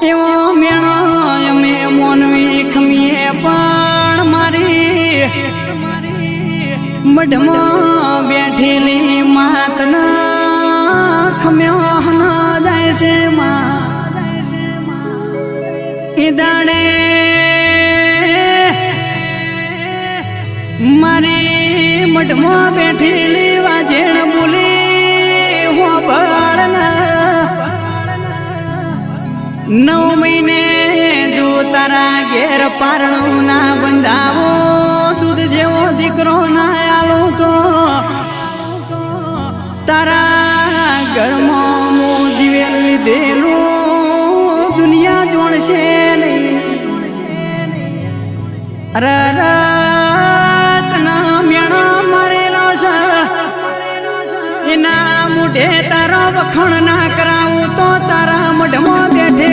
એવો મેણો અમે મોનવી ખમીએ પણ મારી મઢમાં બેઠેલી માતના ખમ્યો ન જાય છે એ દાડે મારી મઢમાં બેઠેલી વાજેણ બોલી હો બળના 9 મહિને જો તારા ઘેર પારણું ના બંધાવો દૂધ જેવો દીકરો ના આલો તો તારા ઘરમાં હું દિવેલ લીધેલું દુનિયા જોણશે નહીં રતના મેણા મરેલો છે એના મોઢે તારો વખણ ના કરાવું તો તારા મઢમાં બેઠેલી